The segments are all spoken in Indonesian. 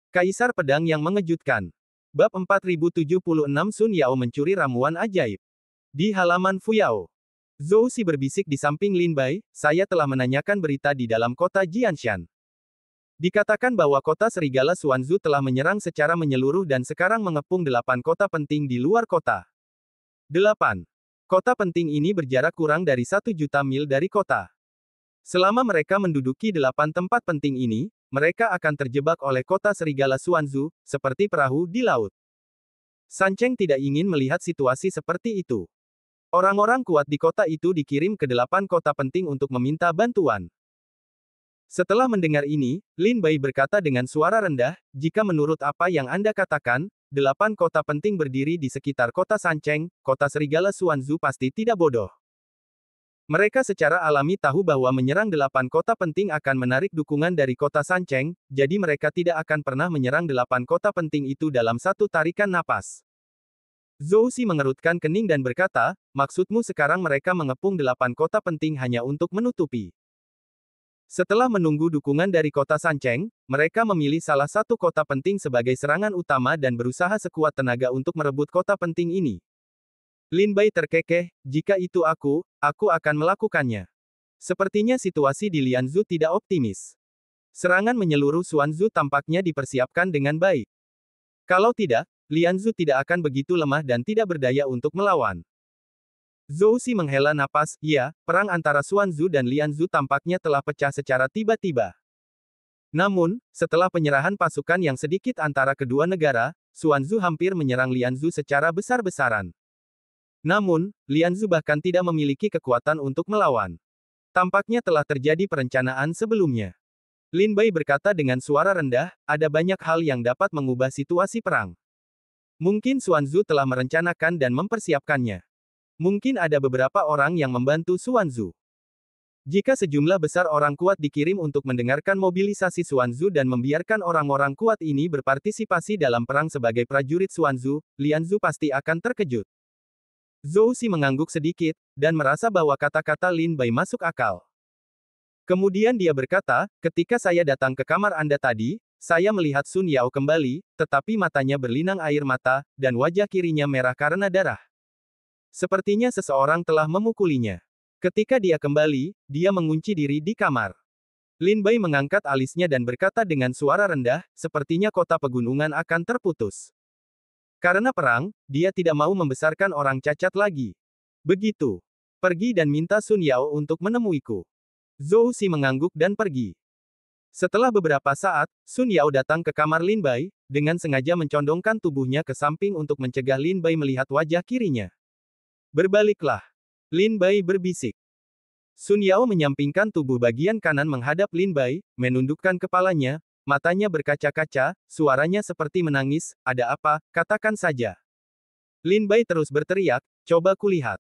Kaisar Pedang yang Mengejutkan. Bab 4076 Sun Yao mencuri ramuan ajaib. Di halaman Fuyao. Zhou Xi berbisik di samping Lin Bai, saya telah menanyakan berita di dalam kota Jianshan. Dikatakan bahwa kota Serigala Xuanzu telah menyerang secara menyeluruh dan sekarang mengepung 8 kota penting di luar kota. 8. Kota penting ini berjarak kurang dari 1 juta mil dari kota. Selama mereka menduduki 8 tempat penting ini, mereka akan terjebak oleh kota Serigala Xuanzu, seperti perahu di laut. San Cheng tidak ingin melihat situasi seperti itu. Orang-orang kuat di kota itu dikirim ke 8 kota penting untuk meminta bantuan. Setelah mendengar ini, Lin Bai berkata dengan suara rendah, jika menurut apa yang Anda katakan, 8 kota penting berdiri di sekitar kota San Cheng, kota Serigala Xuanzu pasti tidak bodoh. Mereka secara alami tahu bahwa menyerang 8 kota penting akan menarik dukungan dari kota San Cheng, jadi mereka tidak akan pernah menyerang 8 kota penting itu dalam satu tarikan napas. Zhou Xi mengerutkan kening dan berkata, maksudmu sekarang mereka mengepung 8 kota penting hanya untuk menutupi. Setelah menunggu dukungan dari kota San Cheng, mereka memilih salah satu kota penting sebagai serangan utama dan berusaha sekuat tenaga untuk merebut kota penting ini. Lin Bai terkekeh, jika itu aku akan melakukannya. Sepertinya situasi di Lianzhou tidak optimis. Serangan menyeluruh Xuanzu tampaknya dipersiapkan dengan baik. Kalau tidak, Lianzhou tidak akan begitu lemah dan tidak berdaya untuk melawan. Zhou Xi menghela napas, ya, perang antara Xuanzu dan Lianzhou tampaknya telah pecah secara tiba-tiba. Namun, setelah penyerahan pasukan yang sedikit antara kedua negara, Xuanzu hampir menyerang Lianzhou secara besar-besaran. Namun, Lianzhou bahkan tidak memiliki kekuatan untuk melawan. Tampaknya telah terjadi perencanaan sebelumnya. Lin Bai berkata dengan suara rendah, ada banyak hal yang dapat mengubah situasi perang. Mungkin Xuanzu telah merencanakan dan mempersiapkannya. Mungkin ada beberapa orang yang membantu Xuanzu. Jika sejumlah besar orang kuat dikirim untuk mendengarkan mobilisasi Xuanzu dan membiarkan orang-orang kuat ini berpartisipasi dalam perang sebagai prajurit Xuanzu, Lianzhou pasti akan terkejut. Zhou Xi mengangguk sedikit, dan merasa bahwa kata-kata Lin Bai masuk akal. Kemudian dia berkata, ketika saya datang ke kamar Anda tadi, saya melihat Sun Yao kembali, tetapi matanya berlinang air mata, dan wajah kirinya merah karena darah. Sepertinya seseorang telah memukulinya. Ketika dia kembali, dia mengunci diri di kamar. Lin Bai mengangkat alisnya dan berkata dengan suara rendah, sepertinya kota pegunungan akan terputus. Karena perang, dia tidak mau membesarkan orang cacat lagi. Begitu. Pergi dan minta Sun Yao untuk menemuiku. Zhou Xi mengangguk dan pergi. Setelah beberapa saat, Sun Yao datang ke kamar Lin Bai, dengan sengaja mencondongkan tubuhnya ke samping untuk mencegah Lin Bai melihat wajah kirinya. Berbaliklah. Lin Bai berbisik. Sun Yao menyampingkan tubuh bagian kanan menghadap Lin Bai, menundukkan kepalanya, matanya berkaca-kaca, suaranya seperti menangis, ada apa, katakan saja. Lin Bai terus berteriak, coba kulihat.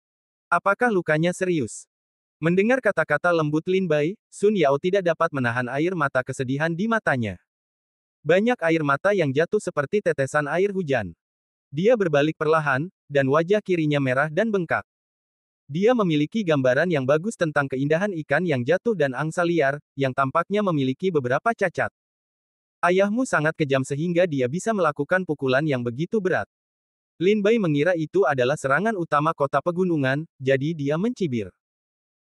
Apakah lukanya serius? Mendengar kata-kata lembut Lin Bai, Sun Yao tidak dapat menahan air mata kesedihan di matanya. Banyak air mata yang jatuh seperti tetesan air hujan. Dia berbalik perlahan, dan wajah kirinya merah dan bengkak. Dia memiliki gambaran yang bagus tentang keindahan ikan yang jatuh dan angsa liar, yang tampaknya memiliki beberapa cacat. Ayahmu sangat kejam sehingga dia bisa melakukan pukulan yang begitu berat. Lin Bai mengira itu adalah serangan utama kota pegunungan, jadi dia mencibir.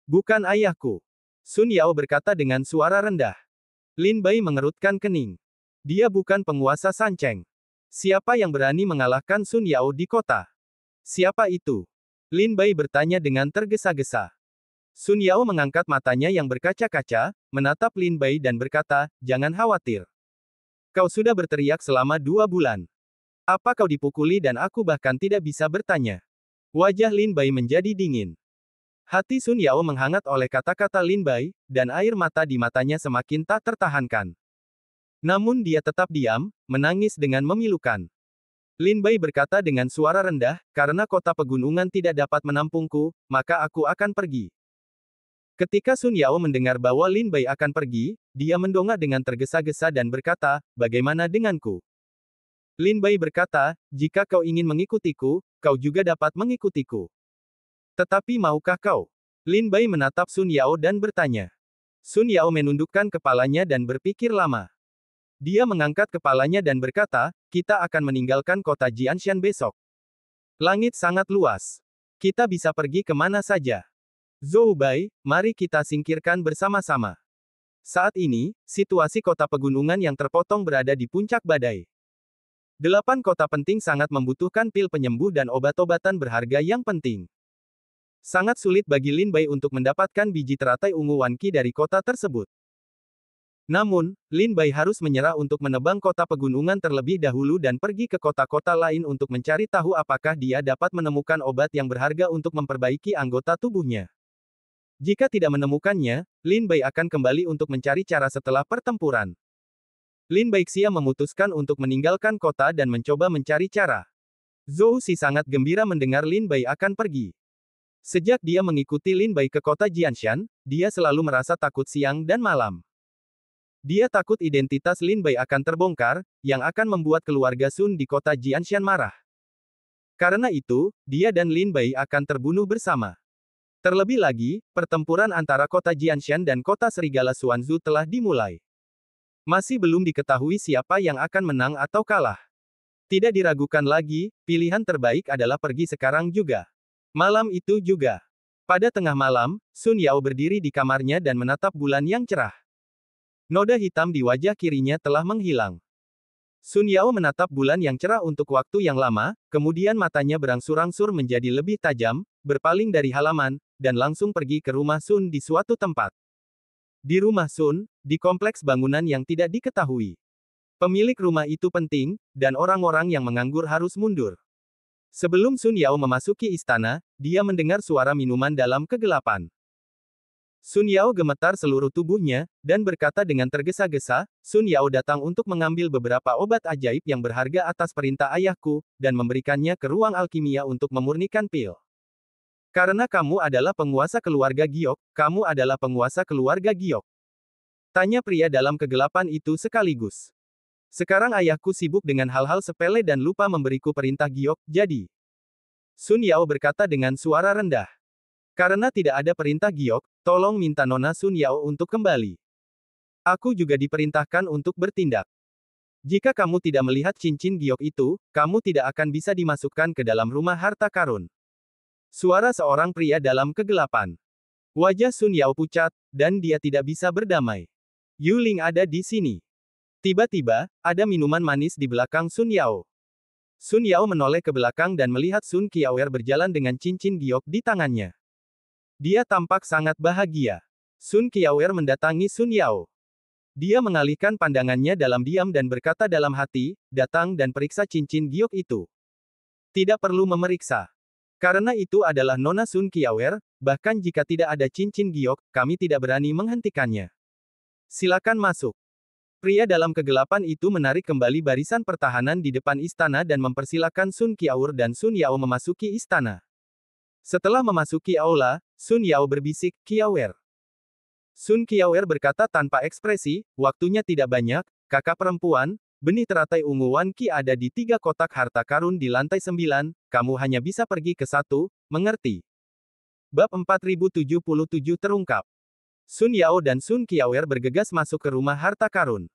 Bukan ayahku. Sun Yao berkata dengan suara rendah. Lin Bai mengerutkan kening. Dia bukan penguasa San Cheng. Siapa yang berani mengalahkan Sun Yao di kota? Siapa itu? Lin Bai bertanya dengan tergesa-gesa. Sun Yao mengangkat matanya yang berkaca-kaca, menatap Lin Bai dan berkata, jangan khawatir. Kau sudah berteriak selama 2 bulan. Apa kau dipukuli dan aku bahkan tidak bisa bertanya. Wajah Lin Bai menjadi dingin. Hati Sun Yao menghangat oleh kata-kata Lin Bai, dan air mata di matanya semakin tak tertahankan. Namun dia tetap diam, menangis dengan memilukan. Lin Bai berkata dengan suara rendah, karena kota pegunungan tidak dapat menampungku, maka aku akan pergi. Ketika Sun Yao mendengar bahwa Lin Bai akan pergi, dia mendongak dengan tergesa-gesa dan berkata, bagaimana denganku? Lin Bai berkata, jika kau ingin mengikutiku, kau juga dapat mengikutiku. Tetapi maukah kau? Lin Bai menatap Sun Yao dan bertanya. Sun Yao menundukkan kepalanya dan berpikir lama. Dia mengangkat kepalanya dan berkata, kita akan meninggalkan kota Jianshan besok. Langit sangat luas. Kita bisa pergi kemana saja. Zhou Bai, mari kita singkirkan bersama-sama. Saat ini, situasi kota pegunungan yang terpotong berada di puncak badai. 8 kota penting sangat membutuhkan pil penyembuh dan obat-obatan berharga yang penting. Sangat sulit bagi Lin Bai untuk mendapatkan biji teratai ungu Wanqi dari kota tersebut. Namun, Lin Bai harus menyerah untuk menebang kota pegunungan terlebih dahulu dan pergi ke kota-kota lain untuk mencari tahu apakah dia dapat menemukan obat yang berharga untuk memperbaiki anggota tubuhnya. Jika tidak menemukannya, Lin Bai akan kembali untuk mencari cara setelah pertempuran. Lin Baixia memutuskan untuk meninggalkan kota dan mencoba mencari cara. Zhou Si sangat gembira mendengar Lin Bai akan pergi. Sejak dia mengikuti Lin Bai ke kota Jianshan, dia selalu merasa takut siang dan malam. Dia takut identitas Lin Bai akan terbongkar, yang akan membuat keluarga Sun di kota Jianshan marah. Karena itu, dia dan Lin Bai akan terbunuh bersama. Terlebih lagi, pertempuran antara kota Jianshan dan kota Serigala Xuanzu telah dimulai. Masih belum diketahui siapa yang akan menang atau kalah. Tidak diragukan lagi, pilihan terbaik adalah pergi sekarang juga. Malam itu juga. Pada tengah malam, Sun Yao berdiri di kamarnya dan menatap bulan yang cerah. Noda hitam di wajah kirinya telah menghilang. Sun Yao menatap bulan yang cerah untuk waktu yang lama, kemudian matanya berangsur-angsur menjadi lebih tajam, berpaling dari halaman, dan langsung pergi ke rumah Sun di suatu tempat. Di rumah Sun, di kompleks bangunan yang tidak diketahui. Pemilik rumah itu penting, dan orang-orang yang menganggur harus mundur. Sebelum Sun Yao memasuki istana, dia mendengar suara minuman dalam kegelapan. Sun Yao gemetar seluruh tubuhnya, dan berkata dengan tergesa-gesa, Sun Yao datang untuk mengambil beberapa obat ajaib yang berharga atas perintah ayahku, dan memberikannya ke ruang alkimia untuk memurnikan pil. Karena kamu adalah penguasa keluarga Giok, kamu adalah penguasa keluarga Giok. Tanya pria dalam kegelapan itu sekaligus. Sekarang ayahku sibuk dengan hal-hal sepele dan lupa memberiku perintah Giok, jadi. Sun Yao berkata dengan suara rendah. Karena tidak ada perintah Giok, tolong minta Nona Sun Yao untuk kembali. Aku juga diperintahkan untuk bertindak. Jika kamu tidak melihat cincin Giok itu, kamu tidak akan bisa dimasukkan ke dalam rumah harta karun. Suara seorang pria dalam kegelapan. Wajah Sun Yao pucat, dan dia tidak bisa berdamai. Yu Ling ada di sini. Tiba-tiba, ada minuman manis di belakang Sun Yao. Sun Yao menoleh ke belakang dan melihat Sun Qiaoer berjalan dengan cincin Giok di tangannya. Dia tampak sangat bahagia. Sun Qiaoer mendatangi Sun Yao. Dia mengalihkan pandangannya dalam diam dan berkata dalam hati, datang dan periksa cincin Giok itu. Tidak perlu memeriksa. Karena itu adalah Nona Sun Qiaoer, bahkan jika tidak ada cincin Giok, kami tidak berani menghentikannya. Silakan masuk. Pria dalam kegelapan itu menarik kembali barisan pertahanan di depan istana dan mempersilakan Sun Qiaoer dan Sun Yao memasuki istana. Setelah memasuki aula, Sun Yao berbisik, Qiaoer. Sun Qiaoer berkata tanpa ekspresi, waktunya tidak banyak, kakak perempuan, benih teratai ungu Wanqi ada di 3 kotak harta karun di lantai 9, kamu hanya bisa pergi ke 1, mengerti? Bab 4077 terungkap. Sun Yao dan Sun Qiaoer bergegas masuk ke rumah harta karun.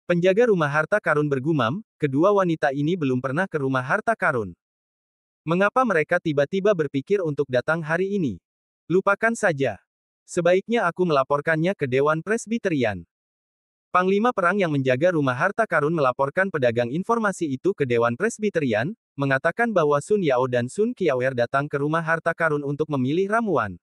Penjaga rumah harta karun bergumam, kedua wanita ini belum pernah ke rumah harta karun. Mengapa mereka tiba-tiba berpikir untuk datang hari ini? Lupakan saja. Sebaiknya aku melaporkannya ke Dewan Presbiterian. Panglima perang yang menjaga rumah harta karun melaporkan pedagang informasi itu ke Dewan Presbiterian, mengatakan bahwa Sun Yao dan Sun Qiaoer datang ke rumah harta karun untuk memilih ramuan.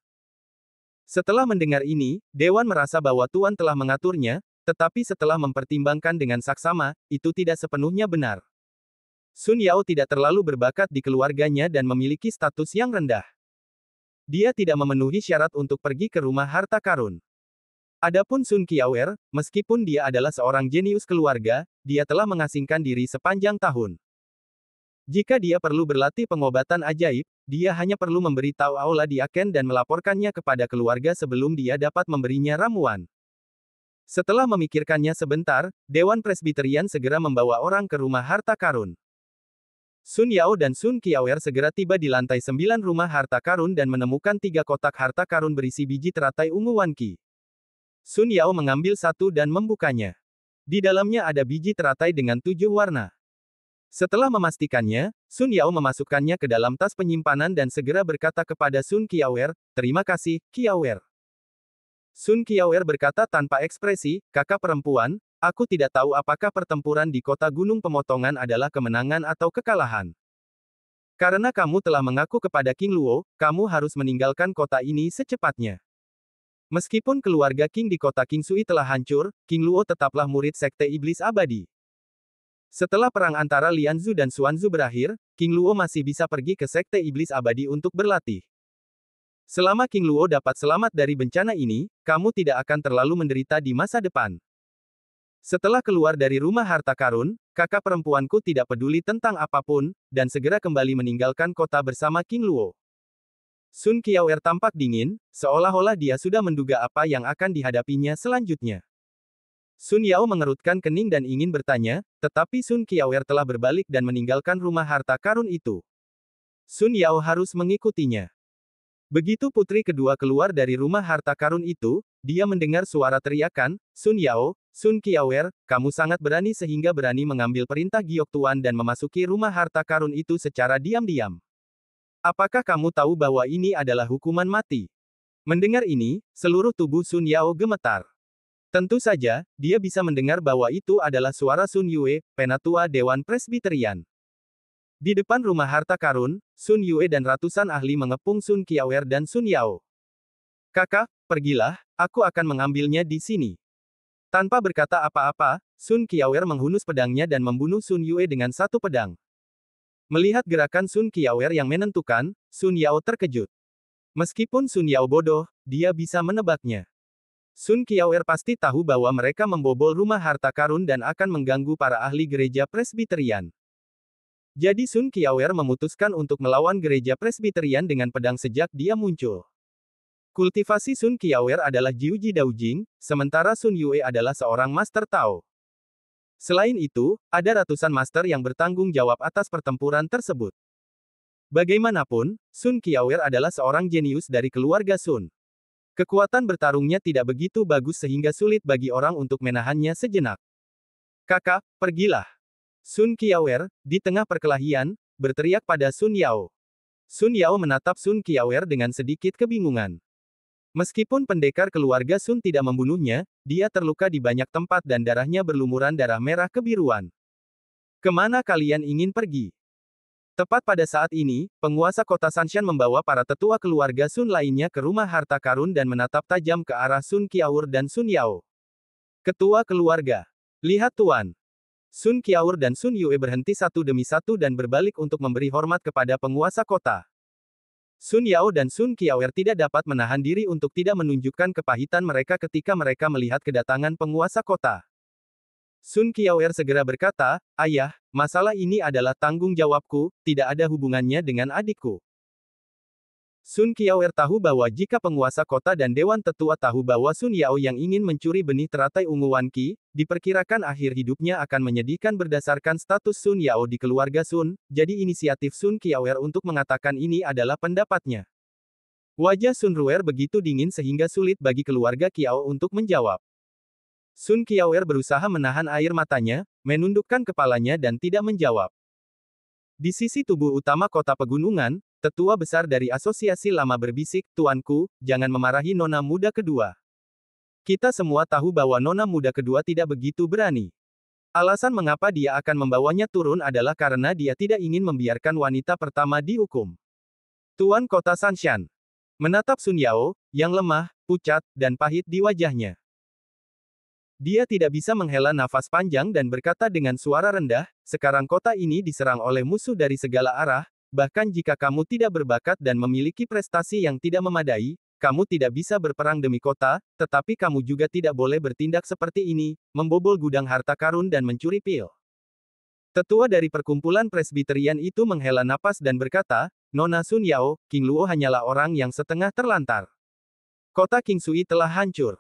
Setelah mendengar ini, Dewan merasa bahwa Tuan telah mengaturnya, tetapi setelah mempertimbangkan dengan saksama, itu tidak sepenuhnya benar. Sun Yao tidak terlalu berbakat di keluarganya dan memiliki status yang rendah. Dia tidak memenuhi syarat untuk pergi ke rumah harta karun. Adapun Sun Qiaoer, meskipun dia adalah seorang jenius keluarga, dia telah mengasingkan diri sepanjang tahun. Jika dia perlu berlatih pengobatan ajaib, dia hanya perlu memberitahu aula di Aken dan melaporkannya kepada keluarga sebelum dia dapat memberinya ramuan. Setelah memikirkannya sebentar, Dewan Presbiterian segera membawa orang ke rumah harta karun. Sun Yao dan Sun Qiaoer segera tiba di lantai 9 rumah harta karun dan menemukan 3 kotak harta karun berisi biji teratai ungu Wanqi. Sun Yao mengambil satu dan membukanya. Di dalamnya ada biji teratai dengan 7 warna. Setelah memastikannya, Sun Yao memasukkannya ke dalam tas penyimpanan dan segera berkata kepada Sun Qiaoer, "Terima kasih, Qiaoer." Sun Qiaoer berkata tanpa ekspresi, "Kakak perempuan, aku tidak tahu apakah pertempuran di kota Gunung Pemotongan adalah kemenangan atau kekalahan. Karena kamu telah mengaku kepada King Luo, kamu harus meninggalkan kota ini secepatnya." Meskipun keluarga King di kota King Sui telah hancur, King Luo tetaplah murid Sekte Iblis Abadi. Setelah perang antara Lianzu dan Xuanzu berakhir, King Luo masih bisa pergi ke Sekte Iblis Abadi untuk berlatih. Selama King Luo dapat selamat dari bencana ini, kamu tidak akan terlalu menderita di masa depan. Setelah keluar dari rumah harta karun, kakak perempuanku tidak peduli tentang apapun, dan segera kembali meninggalkan kota bersama King Luo. Sun Qiaoer tampak dingin, seolah-olah dia sudah menduga apa yang akan dihadapinya selanjutnya. Sun Yao mengerutkan kening dan ingin bertanya, tetapi Sun Qiaoer telah berbalik dan meninggalkan rumah harta karun itu. Sun Yao harus mengikutinya. Begitu putri kedua keluar dari rumah harta karun itu, dia mendengar suara teriakan, "Sun Yao, Sun Qiaoer, kamu sangat berani sehingga berani mengambil perintah Giok Tuan dan memasuki rumah harta karun itu secara diam-diam. Apakah kamu tahu bahwa ini adalah hukuman mati?" Mendengar ini, seluruh tubuh Sun Yao gemetar. Tentu saja, dia bisa mendengar bahwa itu adalah suara Sun Yue, penatua Dewan Presbiterian. Di depan rumah harta karun, Sun Yue dan ratusan ahli mengepung Sun Qiaoer dan Sun Yao. "Kakak, pergilah, aku akan mengambilnya di sini." Tanpa berkata apa-apa, Sun Qiaoer menghunus pedangnya dan membunuh Sun Yue dengan satu pedang. Melihat gerakan Sun Qiaoer yang menentukan, Sun Yao terkejut. Meskipun Sun Yao bodoh, dia bisa menebaknya. Sun Qiaoer pasti tahu bahwa mereka membobol rumah harta karun dan akan mengganggu para ahli gereja Presbiterian. Jadi Sun Qiaoer memutuskan untuk melawan gereja Presbiterian dengan pedang sejak dia muncul. Kultivasi Sun Qiaoer adalah Jiuji Daojing, sementara Sun Yue adalah seorang Master Tao. Selain itu, ada ratusan master yang bertanggung jawab atas pertempuran tersebut. Bagaimanapun, Sun Qiaoer adalah seorang jenius dari keluarga Sun. Kekuatan bertarungnya tidak begitu bagus sehingga sulit bagi orang untuk menahannya sejenak. "Kakak, pergilah." Sun Qiaoer, di tengah perkelahian, berteriak pada Sun Yao. Sun Yao menatap Sun Qiaoer dengan sedikit kebingungan. Meskipun pendekar keluarga Sun tidak membunuhnya, dia terluka di banyak tempat dan darahnya berlumuran darah merah kebiruan. "Kemana kalian ingin pergi?" Tepat pada saat ini, penguasa kota Sanshan membawa para tetua keluarga Sun lainnya ke rumah harta karun dan menatap tajam ke arah Sun Qiaoer dan Sun Yao. "Ketua keluarga. Lihat Tuan." Sun Qiaoer dan Sun Yue berhenti satu demi satu dan berbalik untuk memberi hormat kepada penguasa kota. Sun Yao dan Sun Qiaoer tidak dapat menahan diri untuk tidak menunjukkan kepahitan mereka ketika mereka melihat kedatangan penguasa kota. Sun Qiaoer segera berkata, "Ayah, masalah ini adalah tanggung jawabku, tidak ada hubungannya dengan adikku." Sun Qiaoer tahu bahwa jika penguasa kota dan dewan tetua tahu bahwa Sun Yao yang ingin mencuri benih teratai ungu Wan Qi, diperkirakan akhir hidupnya akan menyedihkan berdasarkan status Sun Yao di keluarga Sun, jadi inisiatif Sun Qiaoer untuk mengatakan ini adalah pendapatnya. Wajah Sun Ruer begitu dingin sehingga sulit bagi keluarga Qiao untuk menjawab. Sun Qiaoer berusaha menahan air matanya, menundukkan kepalanya dan tidak menjawab. Di sisi tubuh utama kota pegunungan, tetua besar dari asosiasi lama berbisik, "Tuanku, jangan memarahi nona muda kedua. Kita semua tahu bahwa nona muda kedua tidak begitu berani. Alasan mengapa dia akan membawanya turun adalah karena dia tidak ingin membiarkan wanita pertama dihukum." Tuan kota Sanshan menatap Sun Yao, yang lemah, pucat, dan pahit di wajahnya. Dia tidak bisa menghela nafas panjang dan berkata dengan suara rendah, "Sekarang kota ini diserang oleh musuh dari segala arah, bahkan jika kamu tidak berbakat dan memiliki prestasi yang tidak memadai, kamu tidak bisa berperang demi kota, tetapi kamu juga tidak boleh bertindak seperti ini, membobol gudang harta karun dan mencuri pil." Tetua dari perkumpulan Presbiterian itu menghela napas dan berkata, "Nona Sun Yao, King Luo hanyalah orang yang setengah terlantar. Kota King Sui telah hancur.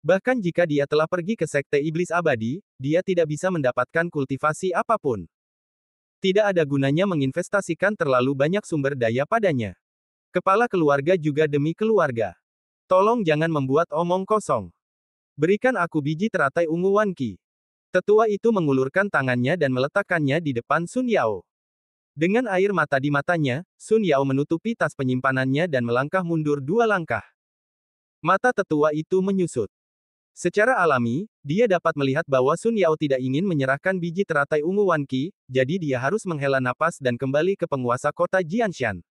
Bahkan jika dia telah pergi ke Sekte Iblis Abadi, dia tidak bisa mendapatkan kultivasi apapun. Tidak ada gunanya menginvestasikan terlalu banyak sumber daya padanya. Kepala keluarga juga demi keluarga. Tolong jangan membuat omong kosong. Berikan aku biji teratai ungu Wan Qi." Tetua itu mengulurkan tangannya dan meletakkannya di depan Sun Yao. Dengan air mata di matanya, Sun Yao menutupi tas penyimpanannya dan melangkah mundur 2 langkah. Mata tetua itu menyusut. Secara alami, dia dapat melihat bahwa Sun Yao tidak ingin menyerahkan biji teratai ungu Wan Qi, jadi dia harus menghela napas dan kembali ke penguasa kota Jianshan.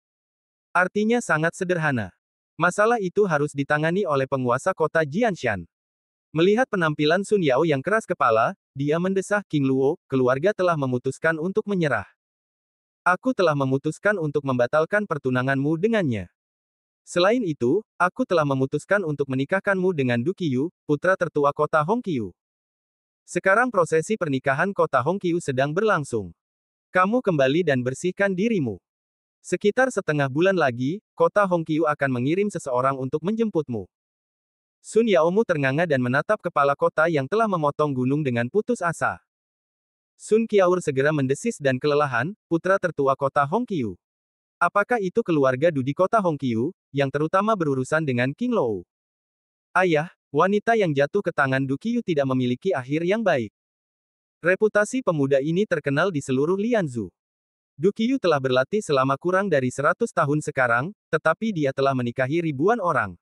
Artinya sangat sederhana. Masalah itu harus ditangani oleh penguasa kota Jianshan. Melihat penampilan Sun Yao yang keras kepala, dia mendesah, King Luo, keluarga telah memutuskan untuk menyerah. Aku telah memutuskan untuk membatalkan pertunanganmu dengannya. Selain itu, aku telah memutuskan untuk menikahkanmu dengan Du Qiyu, putra tertua kota Hongqiu. Sekarang prosesi pernikahan kota Hongqiu sedang berlangsung. Kamu kembali dan bersihkan dirimu. Sekitar setengah bulan lagi, kota Hongqiu akan mengirim seseorang untuk menjemputmu. Sun Yaomu ternganga dan menatap kepala kota yang telah memotong gunung dengan putus asa. Sun Qiaur segera mendesis dan kelelahan, putra tertua kota Hongqiu. Apakah itu keluarga Du di kota Hongqiu, yang terutama berurusan dengan King Lou? Ayah, wanita yang jatuh ke tangan Du Qiyu tidak memiliki akhir yang baik. Reputasi pemuda ini terkenal di seluruh Lianzhou. Du Qiyu telah berlatih selama kurang dari 100 tahun sekarang, tetapi dia telah menikahi ribuan orang.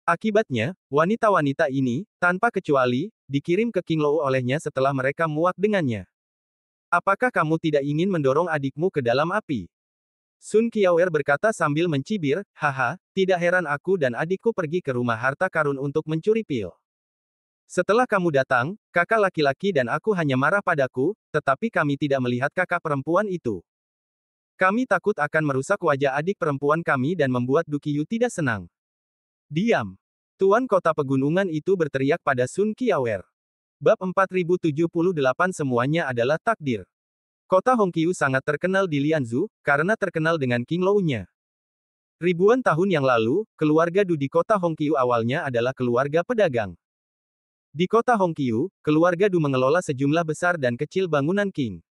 Akibatnya, wanita-wanita ini, tanpa kecuali, dikirim ke King Lou olehnya setelah mereka muak dengannya. Apakah kamu tidak ingin mendorong adikmu ke dalam api? Sun Qiaoer berkata sambil mencibir, haha, tidak heran aku dan adikku pergi ke rumah harta karun untuk mencuri pil. Setelah kamu datang, kakak laki-laki dan aku hanya marah padaku, tetapi kami tidak melihat kakak perempuan itu. Kami takut akan merusak wajah adik perempuan kami dan membuat Du Qiyu tidak senang. Diam. Tuan kota pegunungan itu berteriak pada Sun Qiaoer. Bab 4078 semuanya adalah takdir. Kota Hongqiu sangat terkenal di Lianzhou, karena terkenal dengan King Lou-nya. Ribuan tahun yang lalu, keluarga Du di kota Hongqiu awalnya adalah keluarga pedagang. Di kota Hongqiu, keluarga Du mengelola sejumlah besar dan kecil bangunan King.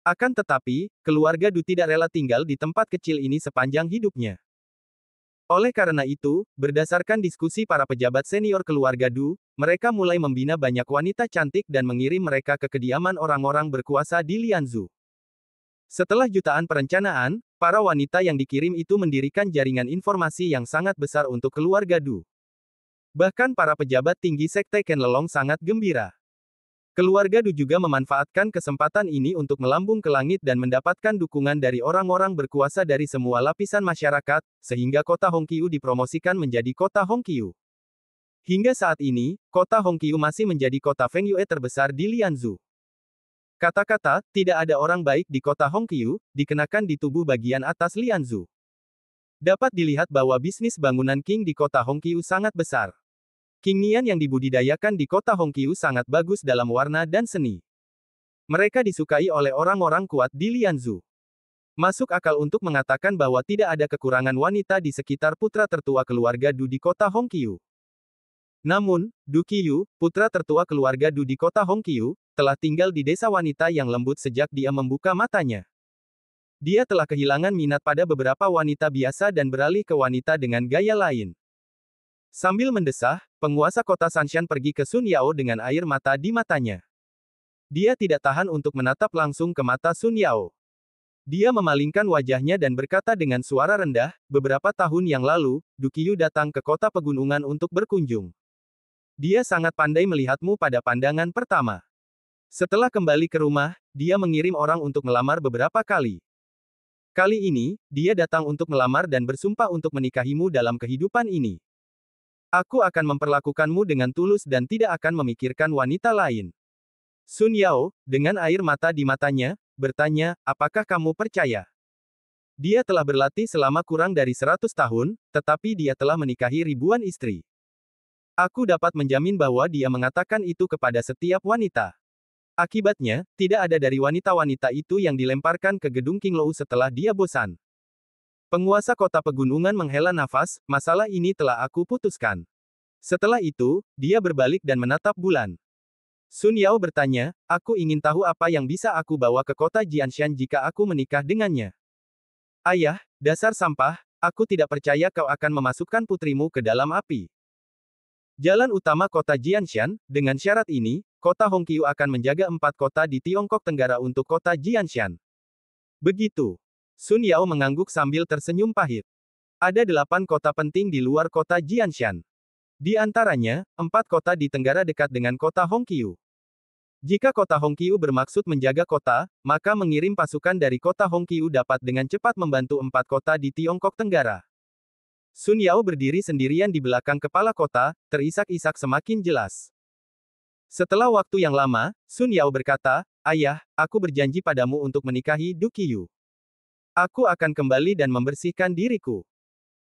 Akan tetapi, keluarga Du tidak rela tinggal di tempat kecil ini sepanjang hidupnya. Oleh karena itu, berdasarkan diskusi para pejabat senior keluarga Du, mereka mulai membina banyak wanita cantik dan mengirim mereka ke kediaman orang-orang berkuasa di Lianzhou. Setelah jutaan perencanaan, para wanita yang dikirim itu mendirikan jaringan informasi yang sangat besar untuk keluarga Du. Bahkan para pejabat tinggi sekte Qianlong sangat gembira. Keluarga Du juga memanfaatkan kesempatan ini untuk melambung ke langit dan mendapatkan dukungan dari orang-orang berkuasa dari semua lapisan masyarakat, sehingga kota Hongqiu dipromosikan menjadi kota Hongqiu. Hingga saat ini, kota Hongqiu masih menjadi kota Feng Yue terbesar di Lianzhou. Kata-kata, tidak ada orang baik di kota Hongqiu, dikenakan di tubuh bagian atas Lianzhou. Dapat dilihat bahwa bisnis bangunan King di kota Hongqiu sangat besar. King Nian yang dibudidayakan di kota Hongqiu sangat bagus dalam warna dan seni. Mereka disukai oleh orang-orang kuat di Lianzhou. Masuk akal untuk mengatakan bahwa tidak ada kekurangan wanita di sekitar putra tertua keluarga Du di kota Hongqiu. Namun, Du Qiyu, putra tertua keluarga Du di kota Hongqiu, telah tinggal di desa wanita yang lembut sejak dia membuka matanya. Dia telah kehilangan minat pada beberapa wanita biasa dan beralih ke wanita dengan gaya lain. Sambil mendesah, penguasa kota Sanshan pergi ke Sun Yao dengan air mata di matanya. Dia tidak tahan untuk menatap langsung ke mata Sun Yao. Dia memalingkan wajahnya dan berkata dengan suara rendah, beberapa tahun yang lalu, Du Qiyu datang ke kota pegunungan untuk berkunjung. Dia sangat pandai melihatmu pada pandangan pertama. Setelah kembali ke rumah, dia mengirim orang untuk melamar beberapa kali. Kali ini, dia datang untuk melamar dan bersumpah untuk menikahimu dalam kehidupan ini. Aku akan memperlakukanmu dengan tulus dan tidak akan memikirkan wanita lain. Sun Yao, dengan air mata di matanya, bertanya, apakah kamu percaya? Dia telah berlatih selama kurang dari 100 tahun, tetapi dia telah menikahi ribuan istri. Aku dapat menjamin bahwa dia mengatakan itu kepada setiap wanita. Akibatnya, tidak ada dari wanita-wanita itu yang dilemparkan ke gedung King Lou setelah dia bosan. Penguasa kota pegunungan menghela nafas, masalah ini telah aku putuskan. Setelah itu, dia berbalik dan menatap bulan. Sun Yao bertanya, aku ingin tahu apa yang bisa aku bawa ke kota Jianshan jika aku menikah dengannya. Ayah, dasar sampah, aku tidak percaya kau akan memasukkan putrimu ke dalam api. Jalan utama kota Jianshan, dengan syarat ini, kota Hongqiu akan menjaga 4 kota di Tiongkok Tenggara untuk kota Jianshan. Begitu. Sun Yao mengangguk sambil tersenyum pahit. Ada 8 kota penting di luar kota Jianshan. Di antaranya, 4 kota di tenggara dekat dengan kota Hongqiu. Jika kota Hongqiu bermaksud menjaga kota, maka mengirim pasukan dari kota Hongqiu dapat dengan cepat membantu 4 kota di Tiongkok Tenggara. Sun Yao berdiri sendirian di belakang kepala kota, terisak-isak semakin jelas. Setelah waktu yang lama, Sun Yao berkata, "Ayah, aku berjanji padamu untuk menikahi Du Qiyu. Aku akan kembali dan membersihkan diriku.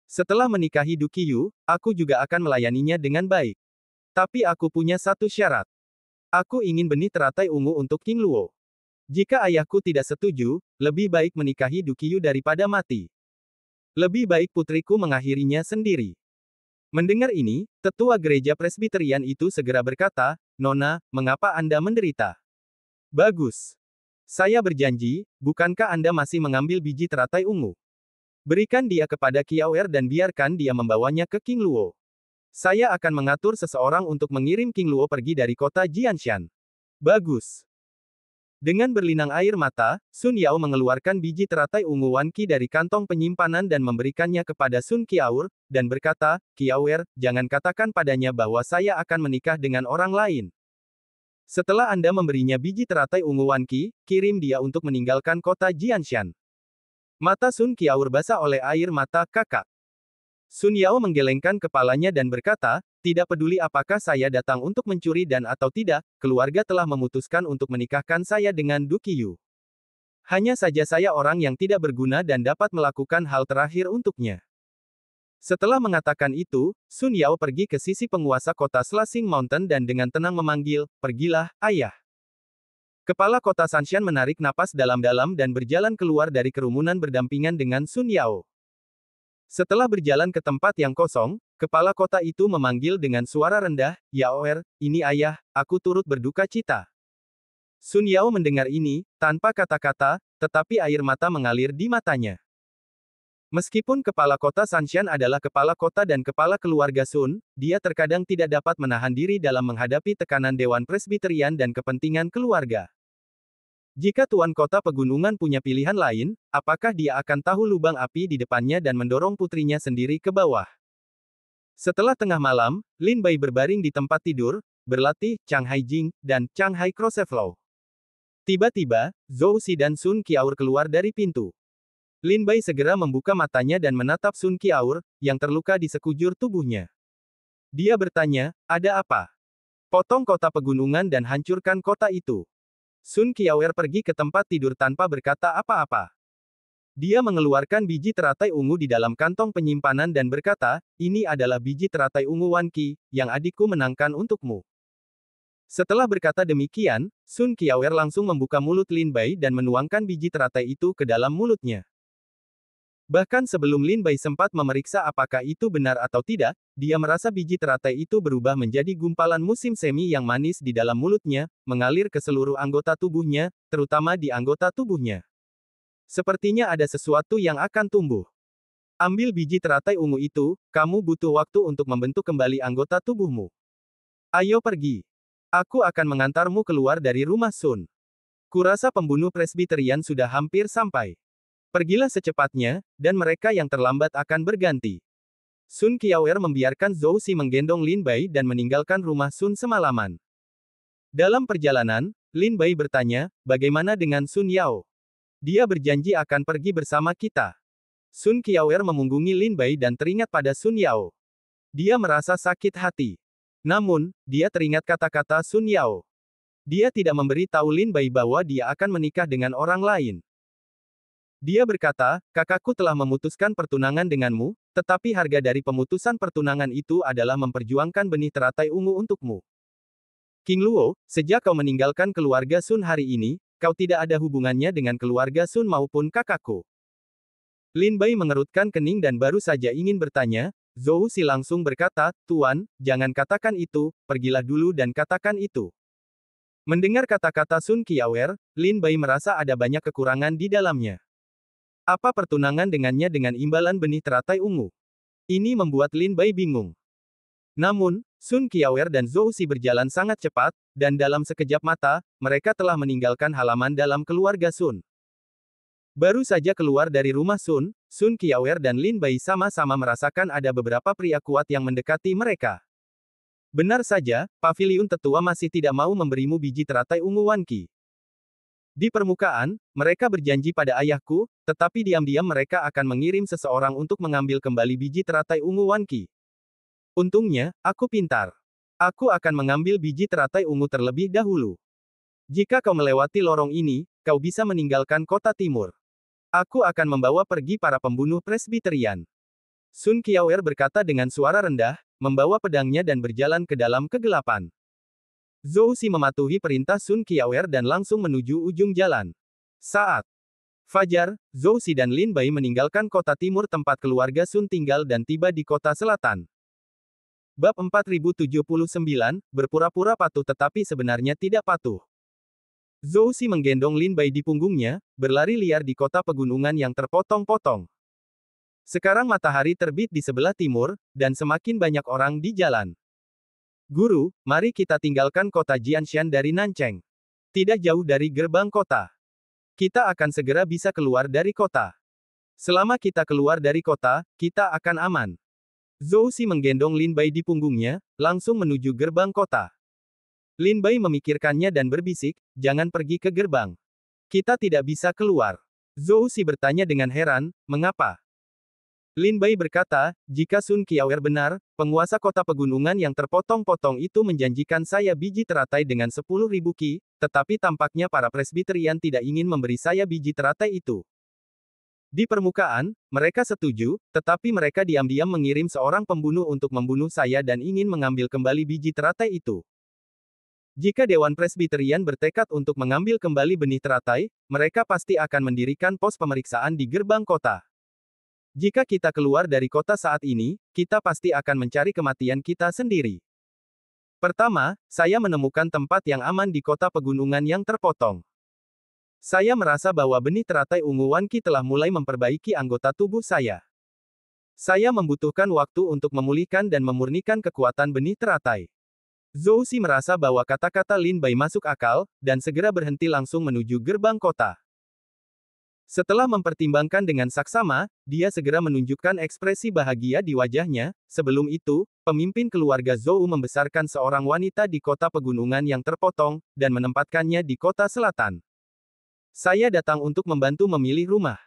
Setelah menikahi Du Qiyu, aku juga akan melayaninya dengan baik. Tapi aku punya satu syarat. Aku ingin benih teratai ungu untuk King Luo. Jika ayahku tidak setuju, lebih baik menikahi Du Qiyu daripada mati. Lebih baik putriku mengakhirinya sendiri." Mendengar ini, tetua gereja Presbiterian itu segera berkata, "Nona, mengapa Anda menderita?" "Bagus. Saya berjanji, bukankah Anda masih mengambil biji teratai ungu? Berikan dia kepada Qiaoer dan biarkan dia membawanya ke King Luo. Saya akan mengatur seseorang untuk mengirim King Luo pergi dari kota Jianshan." "Bagus." Dengan berlinang air mata, Sun Yao mengeluarkan biji teratai ungu Wan Qi dari kantong penyimpanan dan memberikannya kepada Sun Qiaoer, dan berkata, "Qiaoer, jangan katakan padanya bahwa saya akan menikah dengan orang lain. Setelah Anda memberinya biji teratai ungu Wan Qi, kirim dia untuk meninggalkan kota Jianshan." Mata Sun Qiaoer basah oleh air mata, "Kakak." Sun Yao menggelengkan kepalanya dan berkata, "Tidak peduli apakah saya datang untuk mencuri dan atau tidak, keluarga telah memutuskan untuk menikahkan saya dengan Du Qiyu. Hanya saja saya orang yang tidak berguna dan dapat melakukan hal terakhir untuknya." Setelah mengatakan itu, Sun Yao pergi ke sisi penguasa kota Slashing Mountain dan dengan tenang memanggil, "Pergilah, ayah." Kepala kota Sanshan menarik napas dalam-dalam dan berjalan keluar dari kerumunan berdampingan dengan Sun Yao. Setelah berjalan ke tempat yang kosong, kepala kota itu memanggil dengan suara rendah, "Yaoer, ini ayah, aku turut berduka cita." Sun Yao mendengar ini, tanpa kata-kata, tetapi air mata mengalir di matanya. Meskipun kepala kota Sanshan adalah kepala kota dan kepala keluarga Sun, dia terkadang tidak dapat menahan diri dalam menghadapi tekanan Dewan Presbiterian dan kepentingan keluarga. Jika Tuan Kota Pegunungan punya pilihan lain, apakah dia akan tahu lubang api di depannya dan mendorong putrinya sendiri ke bawah? Setelah tengah malam, Lin Bai berbaring di tempat tidur, berlatih Chang Hai Jing dan Chang Hai Crossflow. Tiba-tiba, Zhou Si dan Sun Qiaoer keluar dari pintu. Lin Bai segera membuka matanya dan menatap Sun Qiaoer, yang terluka di sekujur tubuhnya. Dia bertanya, "Ada apa? Potong kota pegunungan dan hancurkan kota itu." Sun Qiaoer pergi ke tempat tidur tanpa berkata apa-apa. Dia mengeluarkan biji teratai ungu di dalam kantong penyimpanan dan berkata, "Ini adalah biji teratai ungu Wan Qi, yang adikku menangkan untukmu." Setelah berkata demikian, Sun Qiaoer langsung membuka mulut Lin Bai dan menuangkan biji teratai itu ke dalam mulutnya. Bahkan sebelum Lin Bai sempat memeriksa apakah itu benar atau tidak, dia merasa biji teratai itu berubah menjadi gumpalan musim semi yang manis di dalam mulutnya, mengalir ke seluruh anggota tubuhnya, terutama di anggota tubuhnya. Sepertinya ada sesuatu yang akan tumbuh. "Ambil biji teratai ungu itu, kamu butuh waktu untuk membentuk kembali anggota tubuhmu. Ayo pergi. Aku akan mengantarmu keluar dari rumah Sun. Kurasa pembunuh Presbiterian sudah hampir sampai. Pergilah secepatnya, dan mereka yang terlambat akan berganti." Sun Qiaoer membiarkan Zhou Si menggendong Lin Bai dan meninggalkan rumah Sun semalaman. Dalam perjalanan, Lin Bai bertanya, "Bagaimana dengan Sun Yao? Dia berjanji akan pergi bersama kita." Sun Qiaoer memunggungi Lin Bai dan teringat pada Sun Yao. Dia merasa sakit hati. Namun, dia teringat kata-kata Sun Yao. Dia tidak memberi tahu Lin Bai bahwa dia akan menikah dengan orang lain. Dia berkata, "Kakakku telah memutuskan pertunangan denganmu, tetapi harga dari pemutusan pertunangan itu adalah memperjuangkan benih teratai ungu untukmu. King Luo, sejak kau meninggalkan keluarga Sun hari ini, kau tidak ada hubungannya dengan keluarga Sun maupun kakakku." Lin Bai mengerutkan kening dan baru saja ingin bertanya, Zhou Si langsung berkata, "Tuan, jangan katakan itu, pergilah dulu dan katakan itu." Mendengar kata-kata Sun Qiaoer, Lin Bai merasa ada banyak kekurangan di dalamnya. Apa pertunangan dengannya dengan imbalan benih teratai ungu? Ini membuat Lin Bai bingung. Namun, Sun Qiaoer dan Zhou Xi berjalan sangat cepat, dan dalam sekejap mata, mereka telah meninggalkan halaman dalam keluarga Sun. Baru saja keluar dari rumah Sun, Sun Qiaoer dan Lin Bai sama-sama merasakan ada beberapa pria kuat yang mendekati mereka. Benar saja, paviliun tetua masih tidak mau memberimu biji teratai ungu Wan Qi. Di permukaan, mereka berjanji pada ayahku, tetapi diam-diam mereka akan mengirim seseorang untuk mengambil kembali biji teratai ungu Wan Qi. Untungnya, aku pintar. Aku akan mengambil biji teratai ungu terlebih dahulu. Jika kau melewati lorong ini, kau bisa meninggalkan kota timur. Aku akan membawa pergi para pembunuh Presbyterian. Sun Qiaoer berkata dengan suara rendah, membawa pedangnya dan berjalan ke dalam kegelapan. Zhou Xi mematuhi perintah Sun Qiaoer dan langsung menuju ujung jalan. Saat fajar, Zhou Xi dan Lin Bai meninggalkan kota timur tempat keluarga Sun tinggal dan tiba di kota selatan. Bab 4079, berpura-pura patuh tetapi sebenarnya tidak patuh. Zhou Xi menggendong Lin Bai di punggungnya, berlari liar di kota pegunungan yang terpotong-potong. Sekarang matahari terbit di sebelah timur, dan semakin banyak orang di jalan. Guru, mari kita tinggalkan kota Jianshan dari Nancheng. Tidak jauh dari gerbang kota. Kita akan segera bisa keluar dari kota. Selama kita keluar dari kota, kita akan aman. Zhou Xi menggendong Lin Bai di punggungnya, langsung menuju gerbang kota. Lin Bai memikirkannya dan berbisik, jangan pergi ke gerbang. Kita tidak bisa keluar. Zhou Xi bertanya dengan heran, mengapa? Lin Bai berkata, jika Sun Qiaoer benar, penguasa kota pegunungan yang terpotong-potong itu menjanjikan saya biji teratai dengan 10.000 ki, tetapi tampaknya para Presbyterian tidak ingin memberi saya biji teratai itu. Di permukaan, mereka setuju, tetapi mereka diam-diam mengirim seorang pembunuh untuk membunuh saya dan ingin mengambil kembali biji teratai itu. Jika Dewan Presbyterian bertekad untuk mengambil kembali benih teratai, mereka pasti akan mendirikan pos pemeriksaan di gerbang kota. Jika kita keluar dari kota saat ini, kita pasti akan mencari kematian kita sendiri. Pertama, saya menemukan tempat yang aman di kota pegunungan yang terpotong. Saya merasa bahwa benih teratai ungu Wan Qi telah mulai memperbaiki anggota tubuh saya. Saya membutuhkan waktu untuk memulihkan dan memurnikan kekuatan benih teratai. Zhou Xi merasa bahwa kata-kata Lin Bai masuk akal, dan segera berhenti langsung menuju gerbang kota. Setelah mempertimbangkan dengan saksama, dia segera menunjukkan ekspresi bahagia di wajahnya. Sebelum itu, pemimpin keluarga Zhou membesarkan seorang wanita di kota pegunungan yang terpotong, dan menempatkannya di kota selatan. Saya datang untuk membantu memilih rumah.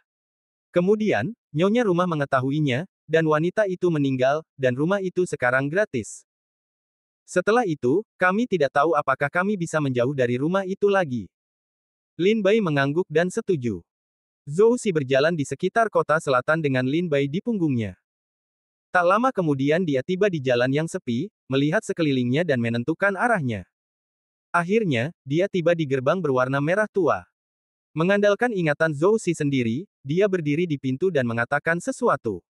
Kemudian, nyonya rumah mengetahuinya, dan wanita itu meninggal, dan rumah itu sekarang gratis. Setelah itu, kami tidak tahu apakah kami bisa menjauh dari rumah itu lagi. Lin Bai mengangguk dan setuju. Zhou Xi berjalan di sekitar kota selatan dengan Lin Bai di punggungnya. Tak lama kemudian dia tiba di jalan yang sepi, melihat sekelilingnya dan menentukan arahnya. Akhirnya, dia tiba di gerbang berwarna merah tua. Mengandalkan ingatan Zhou Xi sendiri, dia berdiri di pintu dan mengatakan sesuatu.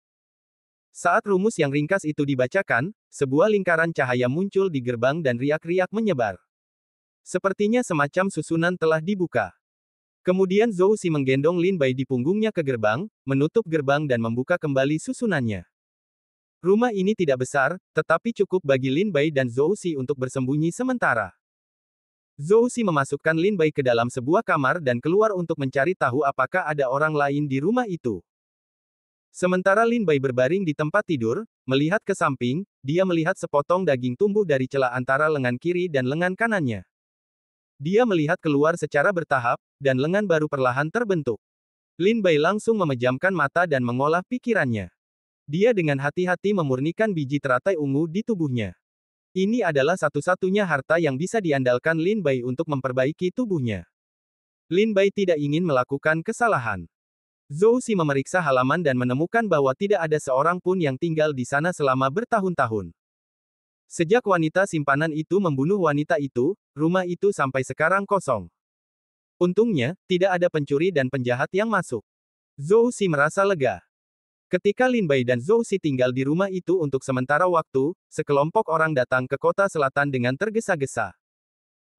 Saat rumus yang ringkas itu dibacakan, sebuah lingkaran cahaya muncul di gerbang dan riak-riak menyebar. Sepertinya semacam susunan telah dibuka. Kemudian Zhou Xi menggendong Lin Bai di punggungnya ke gerbang, menutup gerbang dan membuka kembali susunannya. Rumah ini tidak besar, tetapi cukup bagi Lin Bai dan Zhou Xi untuk bersembunyi sementara. Zhou Xi memasukkan Lin Bai ke dalam sebuah kamar dan keluar untuk mencari tahu apakah ada orang lain di rumah itu. Sementara Lin Bai berbaring di tempat tidur, melihat ke samping, dia melihat sepotong daging tumbuh dari celah antara lengan kiri dan lengan kanannya. Dia melihat keluar secara bertahap, dan lengan baru perlahan terbentuk. Lin Bai langsung memejamkan mata dan mengolah pikirannya. Dia dengan hati-hati memurnikan biji teratai ungu di tubuhnya. Ini adalah satu-satunya harta yang bisa diandalkan Lin Bai untuk memperbaiki tubuhnya. Lin Bai tidak ingin melakukan kesalahan. Zhou Xi memeriksa halaman dan menemukan bahwa tidak ada seorang pun yang tinggal di sana selama bertahun-tahun. Sejak wanita simpanan itu membunuh wanita itu, rumah itu sampai sekarang kosong. Untungnya, tidak ada pencuri dan penjahat yang masuk. Zhou Xi merasa lega. Ketika Lin Bai dan Zhou Xi tinggal di rumah itu untuk sementara waktu, sekelompok orang datang ke kota selatan dengan tergesa-gesa.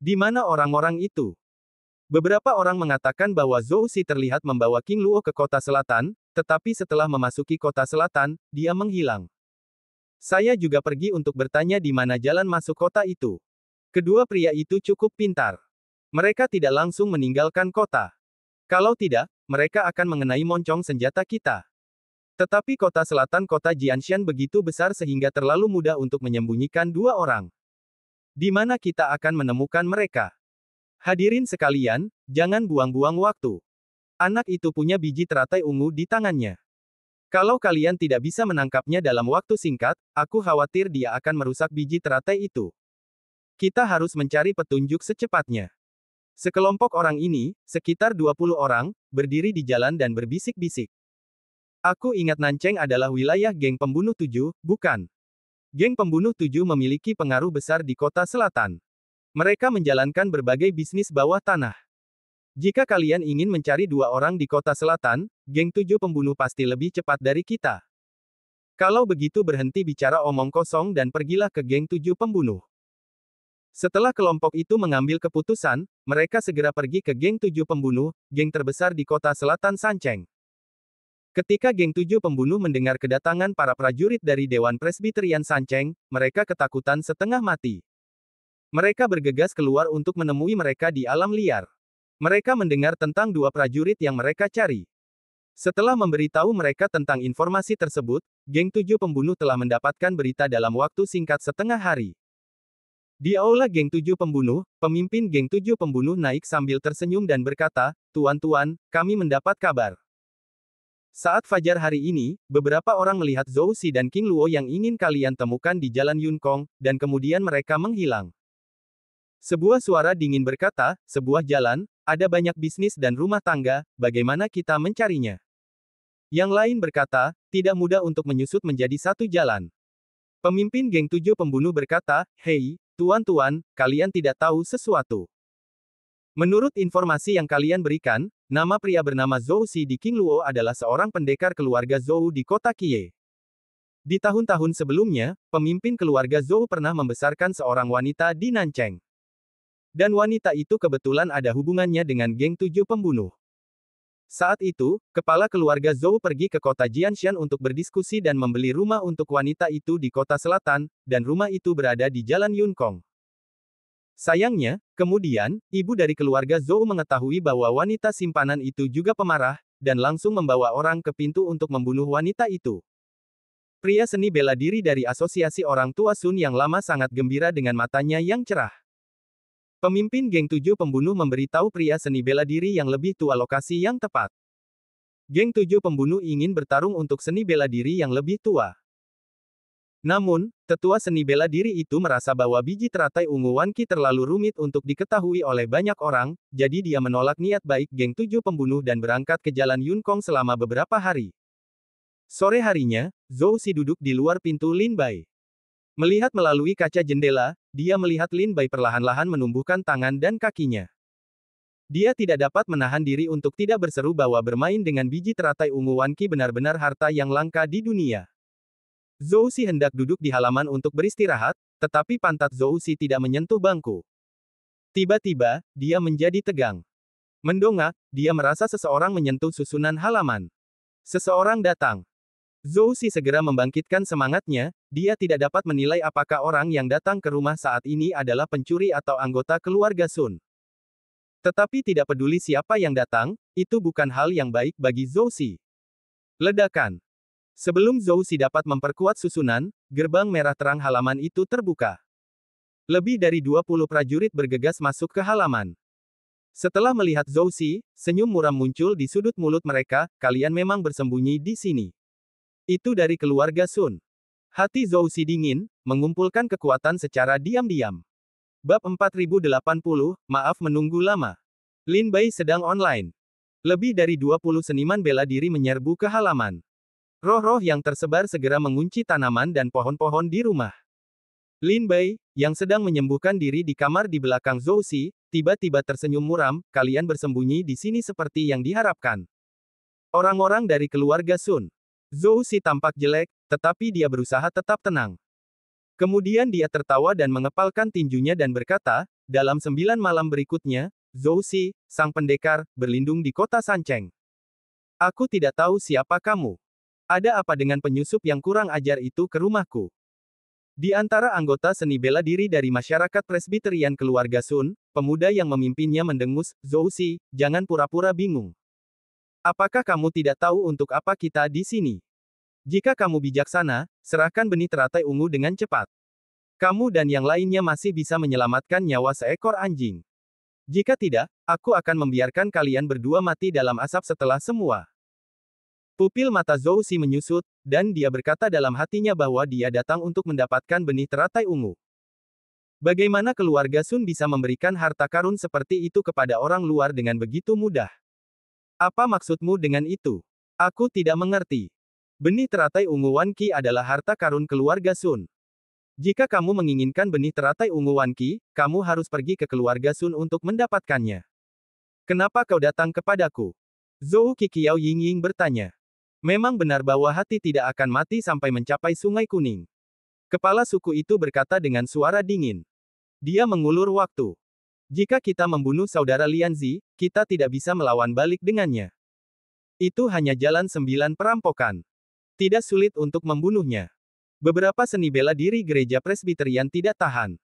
Di mana orang-orang itu? Beberapa orang mengatakan bahwa Zhou Xi terlihat membawa King Luo ke kota selatan, tetapi setelah memasuki kota selatan, dia menghilang. Saya juga pergi untuk bertanya di mana jalan masuk kota itu. Kedua pria itu cukup pintar. Mereka tidak langsung meninggalkan kota. Kalau tidak, mereka akan mengenai moncong senjata kita. Tetapi kota selatan kota Jianshan begitu besar sehingga terlalu mudah untuk menyembunyikan dua orang. Di mana kita akan menemukan mereka? Hadirin sekalian, jangan buang-buang waktu. Anak itu punya biji teratai ungu di tangannya. Kalau kalian tidak bisa menangkapnya dalam waktu singkat, aku khawatir dia akan merusak biji teratai itu. Kita harus mencari petunjuk secepatnya. Sekelompok orang ini, sekitar 20 orang, berdiri di jalan dan berbisik-bisik. Aku ingat Nancheng adalah wilayah geng pembunuh 7, bukan? Geng pembunuh 7 memiliki pengaruh besar di kota selatan. Mereka menjalankan berbagai bisnis bawah tanah. Jika kalian ingin mencari dua orang di kota selatan, geng 7 pembunuh pasti lebih cepat dari kita. Kalau begitu berhenti bicara omong kosong dan pergilah ke geng 7 pembunuh. Setelah kelompok itu mengambil keputusan, mereka segera pergi ke geng 7 pembunuh, geng terbesar di kota selatan Sancheng. Ketika geng 7 pembunuh mendengar kedatangan para prajurit dari Dewan Presbyterian Sancheng, mereka ketakutan setengah mati. Mereka bergegas keluar untuk menemui mereka di alam liar. Mereka mendengar tentang dua prajurit yang mereka cari. Setelah memberitahu mereka tentang informasi tersebut, geng 7 pembunuh telah mendapatkan berita dalam waktu singkat setengah hari. Di aula geng 7 pembunuh, pemimpin geng 7 pembunuh naik sambil tersenyum dan berkata, "Tuan-tuan, kami mendapat kabar. Saat fajar hari ini, beberapa orang melihat Zhou Xi dan King Luo yang ingin kalian temukan di Jalan Yunkong, dan kemudian mereka menghilang." Sebuah suara dingin berkata, "Sebuah jalan, ada banyak bisnis dan rumah tangga, bagaimana kita mencarinya?" Yang lain berkata, "Tidak mudah untuk menyusut menjadi satu jalan." Pemimpin geng 7 pembunuh berkata, "Hei, tuan-tuan, kalian tidak tahu sesuatu. Menurut informasi yang kalian berikan, nama pria bernama Zhou Xi di King Luo adalah seorang pendekar keluarga Zhou di kota Kie. Di tahun-tahun sebelumnya, pemimpin keluarga Zhou pernah membesarkan seorang wanita di Nancheng. Dan wanita itu kebetulan ada hubungannya dengan geng 7 pembunuh. Saat itu, kepala keluarga Zhou pergi ke kota Jianshan untuk berdiskusi dan membeli rumah untuk wanita itu di kota selatan, dan rumah itu berada di Jalan Yunkong. Sayangnya, kemudian, ibu dari keluarga Zhou mengetahui bahwa wanita simpanan itu juga pemarah, dan langsung membawa orang ke pintu untuk membunuh wanita itu. Pria seni bela diri dari Asosiasi Orang Tua Sun yang lama sangat gembira dengan matanya yang cerah. Pemimpin geng 7 pembunuh memberitahu pria seni bela diri yang lebih tua lokasi yang tepat. Geng 7 pembunuh ingin bertarung untuk seni bela diri yang lebih tua. Namun, tetua seni bela diri itu merasa bahwa biji teratai ungu Wanqi terlalu rumit untuk diketahui oleh banyak orang, jadi dia menolak niat baik geng 7 pembunuh dan berangkat ke Jalan Yunkong selama beberapa hari. Sore harinya, Zhou Xi duduk di luar pintu Lin Bai. Melihat melalui kaca jendela, dia melihat Lin Bai perlahan-lahan menumbuhkan tangan dan kakinya. Dia tidak dapat menahan diri untuk tidak berseru bahwa bermain dengan biji teratai ungu Wanqi benar-benar harta yang langka di dunia. Zhou Xi hendak duduk di halaman untuk beristirahat, tetapi pantat Zhou Xi tidak menyentuh bangku. Tiba-tiba, dia menjadi tegang. Mendongak, dia merasa seseorang menyentuh susunan halaman. Seseorang datang. Zhou Xi segera membangkitkan semangatnya, dia tidak dapat menilai apakah orang yang datang ke rumah saat ini adalah pencuri atau anggota keluarga Sun. Tetapi tidak peduli siapa yang datang, itu bukan hal yang baik bagi Zhou Xi. Ledakan. Sebelum Zhou Xi dapat memperkuat susunan, gerbang merah terang halaman itu terbuka. Lebih dari 20 prajurit bergegas masuk ke halaman. Setelah melihat Zhou Xi, senyum muram muncul di sudut mulut mereka, "Kalian memang bersembunyi di sini." Itu dari keluarga Sun. Hati Zhou Xi dingin, mengumpulkan kekuatan secara diam-diam. Bab 4080, maaf menunggu lama. Lin Bai sedang online. Lebih dari 20 seniman bela diri menyerbu ke halaman. Roh-roh yang tersebar segera mengunci tanaman dan pohon-pohon di rumah. Lin Bai, yang sedang menyembuhkan diri di kamar di belakang Zhou Xi, tiba-tiba tersenyum muram, "Kalian bersembunyi di sini seperti yang diharapkan." Orang-orang dari keluarga Sun. Zhou Xi tampak jelek, tetapi dia berusaha tetap tenang. Kemudian dia tertawa dan mengepalkan tinjunya dan berkata, "Dalam 9 malam berikutnya, Zhou Xi, sang pendekar, berlindung di kota Sancheng. Aku tidak tahu siapa kamu. Ada apa dengan penyusup yang kurang ajar itu ke rumahku?" Di antara anggota seni bela diri dari masyarakat Presbyterian keluarga Sun, pemuda yang memimpinnya mendengus, "Zhou Si, jangan pura-pura bingung. Apakah kamu tidak tahu untuk apa kita di sini? Jika kamu bijaksana, serahkan benih teratai ungu dengan cepat. Kamu dan yang lainnya masih bisa menyelamatkan nyawa seekor anjing. Jika tidak, aku akan membiarkan kalian berdua mati dalam asap setelah semua." Pupil mata Zhou Si menyusut, dan dia berkata dalam hatinya bahwa dia datang untuk mendapatkan benih teratai ungu. Bagaimana keluarga Sun bisa memberikan harta karun seperti itu kepada orang luar dengan begitu mudah? Apa maksudmu dengan itu? Aku tidak mengerti. Benih teratai ungu Wan Qi adalah harta karun keluarga Sun. Jika kamu menginginkan benih teratai ungu Wan Qi, kamu harus pergi ke keluarga Sun untuk mendapatkannya. Kenapa kau datang kepadaku? Zhou Qiqiao Yingying bertanya. Memang benar bahwa hati tidak akan mati sampai mencapai Sungai Kuning. Kepala suku itu berkata dengan suara dingin. Dia mengulur waktu. Jika kita membunuh saudara Lianzi, kita tidak bisa melawan balik dengannya. Itu hanya jalan 9 perampokan. Tidak sulit untuk membunuhnya. Beberapa seni bela diri gereja Presbyterian tidak tahan.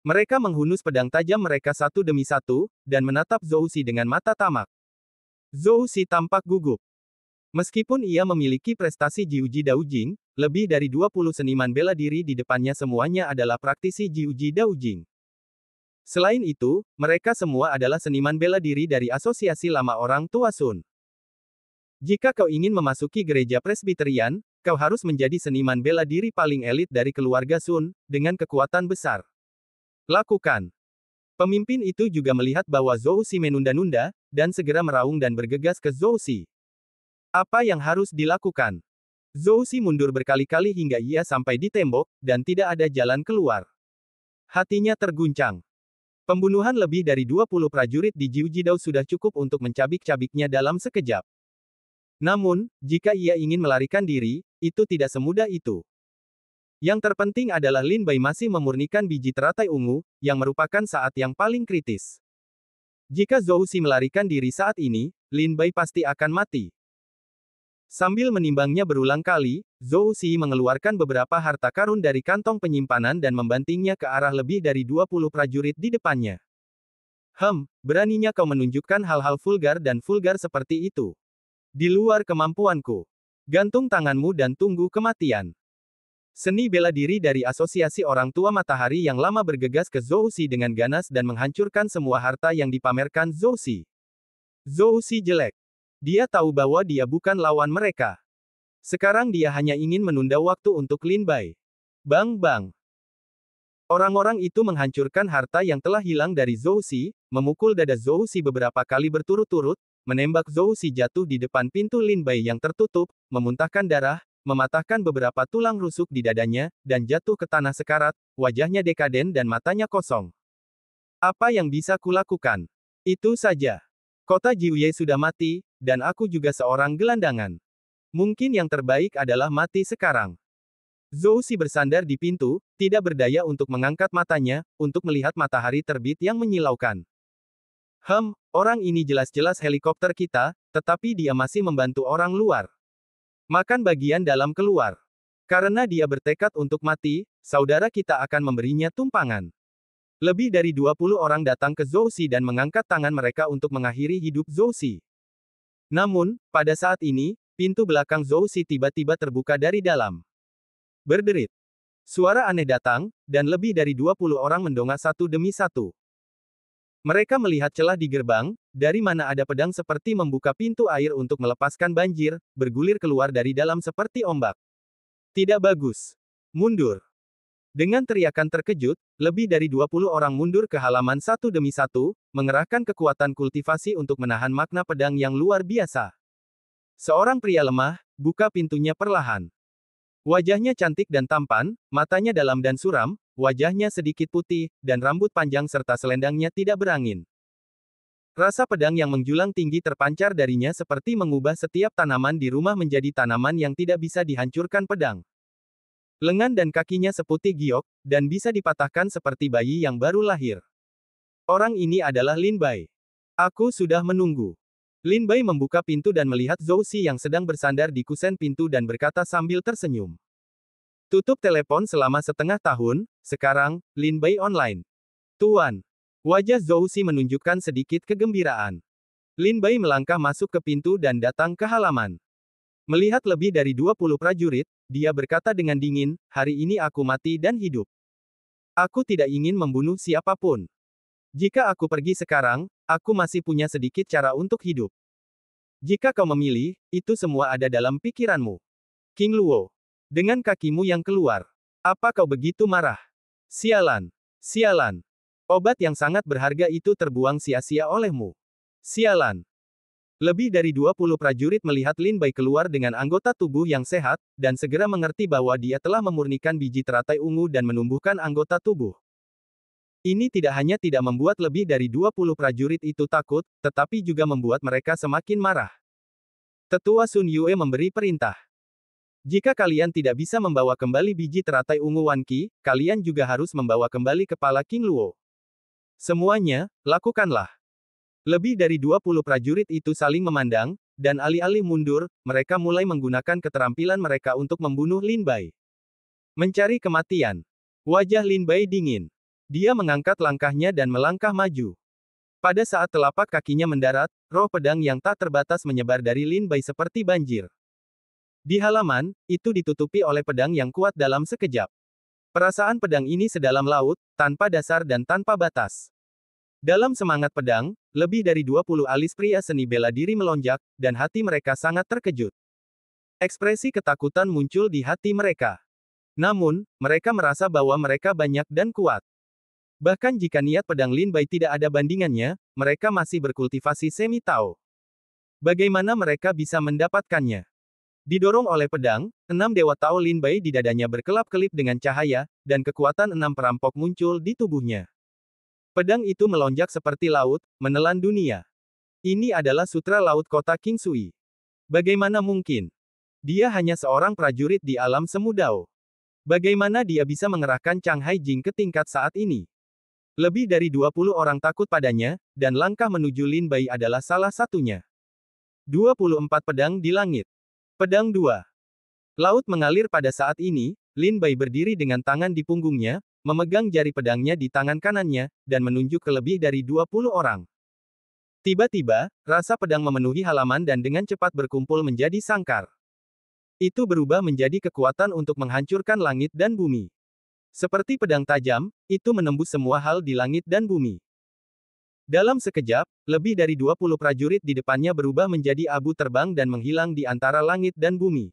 Mereka menghunus pedang tajam mereka satu demi satu, dan menatap Zhou Si dengan mata tamak. Zhou Si tampak gugup. Meskipun ia memiliki prestasi Jiuji Daojing, lebih dari 20 seniman bela diri di depannya semuanya adalah praktisi Jiuji Daojing. Selain itu, mereka semua adalah seniman bela diri dari Asosiasi Lama Orang Tua Sun. Jika kau ingin memasuki gereja Presbyterian, kau harus menjadi seniman bela diri paling elit dari keluarga Sun, dengan kekuatan besar. Lakukan. Pemimpin itu juga melihat bahwa Zhou Si menunda-nunda, dan segera meraung dan bergegas ke Zhou Si. Apa yang harus dilakukan? Zhou Si mundur berkali-kali hingga ia sampai di tembok, dan tidak ada jalan keluar. Hatinya terguncang. Pembunuhan lebih dari 20 prajurit di Jiujidao sudah cukup untuk mencabik-cabiknya dalam sekejap. Namun, jika ia ingin melarikan diri, itu tidak semudah itu. Yang terpenting adalah Lin Bai masih memurnikan biji teratai ungu, yang merupakan saat yang paling kritis. Jika Zhou Si melarikan diri saat ini, Lin Bai pasti akan mati. Sambil menimbangnya berulang kali, Zhou Si mengeluarkan beberapa harta karun dari kantong penyimpanan dan membantingnya ke arah lebih dari 20 prajurit di depannya. Beraninya kau menunjukkan hal-hal vulgar dan vulgar seperti itu. Di luar kemampuanku. Gantung tanganmu dan tunggu kematian. Seni bela diri dari Asosiasi Orang Tua Matahari yang lama bergegas ke Zhou Si dengan ganas dan menghancurkan semua harta yang dipamerkan Zhou Si. Zhou Si jelek. Dia tahu bahwa dia bukan lawan mereka. Sekarang dia hanya ingin menunda waktu untuk Lin Bai. Bang. Orang-orang itu menghancurkan harta yang telah hilang dari Zhou Si, memukul dada Zhou Si beberapa kali berturut-turut, menembak Zhou Si jatuh di depan pintu Lin Bai yang tertutup, memuntahkan darah, mematahkan beberapa tulang rusuk di dadanya, dan jatuh ke tanah sekarat, wajahnya dekaden dan matanya kosong. Apa yang bisa kulakukan? Itu saja. Kota Jiuye sudah mati, dan aku juga seorang gelandangan. Mungkin yang terbaik adalah mati sekarang. Zhou Si bersandar di pintu, tidak berdaya untuk mengangkat matanya, untuk melihat matahari terbit yang menyilaukan. Orang ini jelas-jelas helikopter kita, tetapi dia masih membantu orang luar. Makan bagian dalam keluar. Karena dia bertekad untuk mati, saudara kita akan memberinya tumpangan. Lebih dari 20 orang datang ke Zhou Si dan mengangkat tangan mereka untuk mengakhiri hidup Zhou Si. Namun, pada saat ini, pintu belakang Zhou Si tiba-tiba terbuka dari dalam. Berderit. Suara aneh datang, dan lebih dari 20 orang mendongak satu demi satu. Mereka melihat celah di gerbang, dari mana ada pedang seperti membuka pintu air untuk melepaskan banjir, bergulir keluar dari dalam seperti ombak. Tidak bagus. Mundur. Dengan teriakan terkejut, lebih dari 20 orang mundur ke halaman satu demi satu, mengerahkan kekuatan kultivasi untuk menahan makna pedang yang luar biasa. Seorang pria lemah, buka pintunya perlahan. Wajahnya cantik dan tampan, matanya dalam dan suram, wajahnya sedikit putih, dan rambut panjang serta selendangnya tidak berangin. Rasa pedang yang menjulang tinggi terpancar darinya seperti mengubah setiap tanaman di rumah menjadi tanaman yang tidak bisa dihancurkan pedang. Lengan dan kakinya seputih giok, dan bisa dipatahkan seperti bayi yang baru lahir. Orang ini adalah Lin Bai. Aku sudah menunggu. Lin Bai membuka pintu dan melihat Zhou Si yang sedang bersandar di kusen pintu dan berkata sambil tersenyum. Tutup telepon selama setengah tahun, sekarang, Lin Bai online. Tuan. Wajah Zhou Si menunjukkan sedikit kegembiraan. Lin Bai melangkah masuk ke pintu dan datang ke halaman. Melihat lebih dari 20 prajurit, dia berkata dengan dingin, hari ini aku mati dan hidup. Aku tidak ingin membunuh siapapun. Jika aku pergi sekarang, aku masih punya sedikit cara untuk hidup. Jika kau memilih, itu semua ada dalam pikiranmu. King Luo. Dengan kakimu yang keluar. Apa kau begitu marah? Sialan. Sialan. Obat yang sangat berharga itu terbuang sia-sia olehmu. Sialan. Lebih dari 20 prajurit melihat Lin Bai keluar dengan anggota tubuh yang sehat, dan segera mengerti bahwa dia telah memurnikan biji teratai ungu dan menumbuhkan anggota tubuh. Ini tidak hanya tidak membuat lebih dari 20 prajurit itu takut, tetapi juga membuat mereka semakin marah. Tetua Sun Yue memberi perintah. Jika kalian tidak bisa membawa kembali biji teratai ungu Wan Qi, kalian juga harus membawa kembali kepala King Luo. Semuanya, lakukanlah. Lebih dari 20 prajurit itu saling memandang, dan alih-alih mundur, mereka mulai menggunakan keterampilan mereka untuk membunuh Lin Bai. Mencari kematian. Wajah Lin Bai dingin. Dia mengangkat langkahnya dan melangkah maju. Pada saat telapak kakinya mendarat, roh pedang yang tak terbatas menyebar dari Lin Bai seperti banjir. Di halaman, itu ditutupi oleh pedang yang kuat dalam sekejap. Perasaan pedang ini sedalam laut, tanpa dasar dan tanpa batas. Dalam semangat pedang, lebih dari 20 alis pria seni bela diri melonjak, dan hati mereka sangat terkejut. Ekspresi ketakutan muncul di hati mereka. Namun, mereka merasa bahwa mereka banyak dan kuat. Bahkan jika niat pedang Lin Bai tidak ada bandingannya, mereka masih berkultivasi semi Tao. Bagaimana mereka bisa mendapatkannya? Didorong oleh pedang, 6 dewa Tao Lin Bai di dadanya berkelap-kelip dengan cahaya, dan kekuatan 6 perampok muncul di tubuhnya. Pedang itu melonjak seperti laut, menelan dunia. Ini adalah sutra laut kota King Sui. Bagaimana mungkin? Dia hanya seorang prajurit di alam semu Dao. Bagaimana dia bisa mengerahkan Chang Hai Jing ke tingkat saat ini? Lebih dari 20 orang takut padanya, dan langkah menuju Lin Bai adalah salah satunya. 24 pedang di langit. Pedang 2. Laut mengalir pada saat ini, Lin Bai berdiri dengan tangan di punggungnya, memegang jari pedangnya di tangan kanannya, dan menunjuk ke lebih dari 20 orang. Tiba-tiba, rasa pedang memenuhi halaman dan dengan cepat berkumpul menjadi sangkar. Itu berubah menjadi kekuatan untuk menghancurkan langit dan bumi. Seperti pedang tajam, itu menembus semua hal di langit dan bumi. Dalam sekejap, lebih dari 20 prajurit di depannya berubah menjadi abu terbang dan menghilang di antara langit dan bumi.